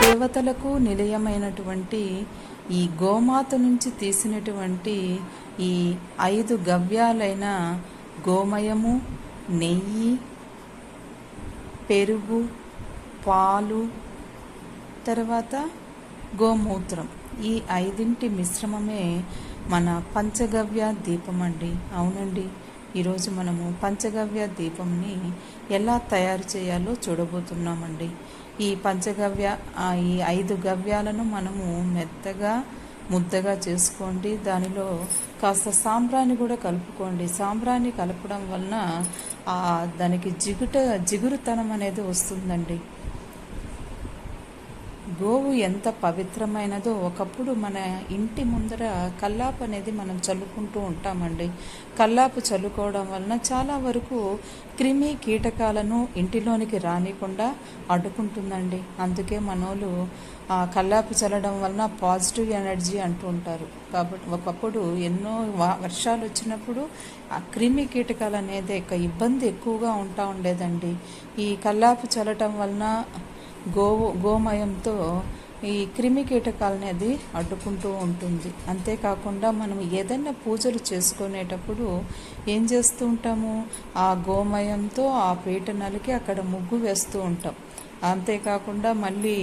దేవతలకు నిలయమైనటువంటి ఈ గోమాత నుంచి తీసినటువంటి ఈ 5 గవ్యాలైన గోమయము, నెయ్యి, పెరుగు, పాలు, తర్వాత గోమూత్రం, ఈ 5 మిశ్రమమే మన పంచగవ్య దీపం అండి. అవునండి, ఈరోజు మనము పంచగవ్య దీపంని ఎలా తయారు చేయాలో చూడబోతున్నామండి. ఈ ఈ 5 గవ్యాలను మనము మెత్తగా ముద్దగా చేసుకోండి. దానిలో కాస్త సాంబ్రాణి కూడా కలుపుకోండి. సాంబ్రాణి కలపడం వలన దానికి జిగురుతనం అనేది వస్తుందండి. గోవు ఎంత పవిత్రమైనదో ఒకప్పుడు మన ఇంటి ముందర కల్లాపు అనేది మనం చల్లుకుంటూ ఉంటామండి. కల్లాపు చల్లుకోవడం వలన చాలా వరకు క్రిమి కీటకాలను ఇంటిలోనికి రానికుండా అడ్డుకుంటుందండి. అందుకే మనోళ్ళు కల్లాపు చల్లడం వలన పాజిటివ్ ఎనర్జీ అంటూ ఉంటారు. కాబట్టి ఒకప్పుడు ఎన్నో వర్షాలు వచ్చినప్పుడు ఆ క్రిమి కీటకాలు అనేది ఇబ్బంది ఎక్కువగా ఉండేదండి. ఈ కల్లాపు చల్లటం వలన గోమయంతో ఈ క్రిమి కీటకాలు అనేది అడ్డుకుంటూ ఉంటుంది. అంతేకాకుండా మనం ఏదైనా పూజలు చేసుకునేటప్పుడు ఏం చేస్తూ ఉంటాము, ఆ గోమయంతో ఆ పీట నలికి అక్కడ ముగ్గు వేస్తూ ఉంటాం. అంతేకాకుండా మళ్ళీ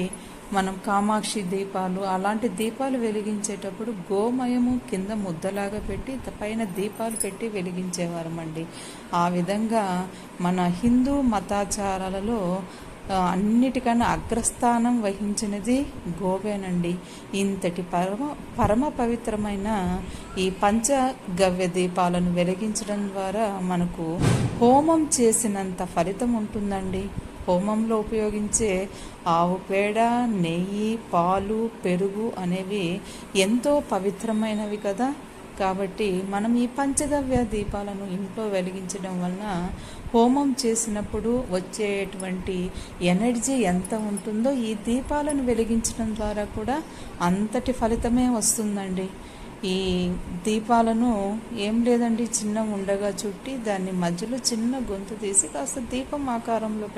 మనం కామాక్షి దీపాలు అలాంటి దీపాలు వెలిగించేటప్పుడు గోమయము కింద ముద్దలాగా పెట్టి పైన దీపాలు పెట్టి వెలిగించేవారమండి. ఆ విధంగా మన హిందూ మతాచారాలలో అన్నిటికన్నా అగ్రస్థానం వహించినది గోవేనండి. ఇంతటి పరమ పవిత్రమైన ఈ పంచగవ్య దీపాలను వెలిగించడం ద్వారా మనకు హోమం చేసినంత ఫలితం ఉంటుందండి. హోమంలో ఉపయోగించే ఆవు పేడ, నెయ్యి, పాలు, పెరుగు అనేవి ఎంతో పవిత్రమైనవి కదా. కాబట్టి మనం ఈ పంచగవ్య దీపాలను ఇంట్లో వెలిగించడం వలన హోమం చేసినప్పుడు వచ్చేటువంటి ఎనర్జీ ఎంత ఉంటుందో ఈ దీపాలను వెలిగించడం ద్వారా కూడా అంతటి ఫలితమే వస్తుందండి. ఈ దీపాలను ఏం లేదండి, చిన్న ఉండగా చుట్టి దాన్ని మధ్యలో చిన్న గొంతు తీసి కాస్త దీపం ఆకారంలో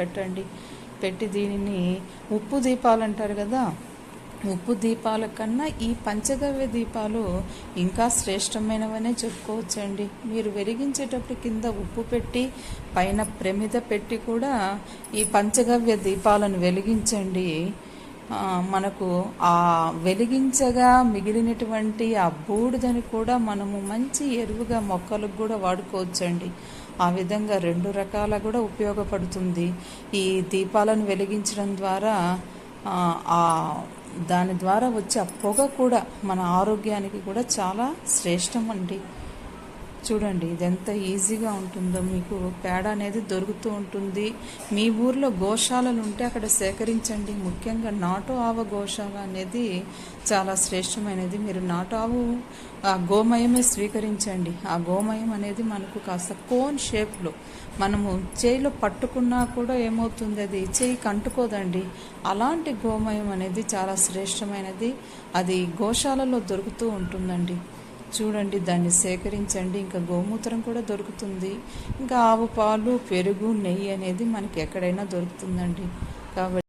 పెట్టి దీనిని ఉప్పు దీపాలు అంటారు కదా. ఉప్పు దీపాల కన్నా ఈ పంచగవ్య దీపాలు ఇంకా శ్రేష్టమైనవనే చెప్పుకోవచ్చండి. మీరు వెలిగించేటప్పుడు కింద ఉప్పు పెట్టి పైన ప్రమిద పెట్టి కూడా ఈ పంచగవ్య దీపాలను వెలిగించండి. మనకు ఆ వెలిగించగా మిగిలినటువంటి ఆ బూడిదని కూడా మనము మంచి ఎరువుగా మొక్కలకు కూడా వాడుకోవచ్చండి. ఆ విధంగా 2 రకాల కూడా ఉపయోగపడుతుంది. ఈ దీపాలను వెలిగించడం ద్వారా దాని ద్వారా వచ్చే ఆ పొగ కూడా మన ఆరోగ్యానికి కూడా చాలా శ్రేష్టం అండి. చూడండి ఇదెంత ఈజీగా ఉంటుందో. మీకు పేడ అనేది దొరుకుతూ ఉంటుంది. మీ ఊర్లో గోశాలలు ఉంటే అక్కడ సేకరించండి. ముఖ్యంగా నాటు ఆవు గోశాల అనేది చాలా శ్రేష్టమైనది. మీరు నాటు ఆవు గోమయమే స్వీకరించండి. ఆ గోమయం అనేది మనకు కాస్త కోన్ షేప్లో మనము చేయిలో పట్టుకున్నా కూడా ఏమవుతుంది, అది చేయికి అంటుకోదండి. అలాంటి గోమయం అనేది చాలా శ్రేష్టమైనది. అది గోశాలలో దొరుకుతూ ఉంటుందండి. చూడండి దాన్ని సేకరించండి. ఇంకా గోమూత్రం కూడా దొరుకుతుంది. ఇంకా ఆవు పాలు, పెరుగు, నెయ్యి అనేది మనకి ఎక్కడైనా దొరుకుతుందండి. కాబట్టి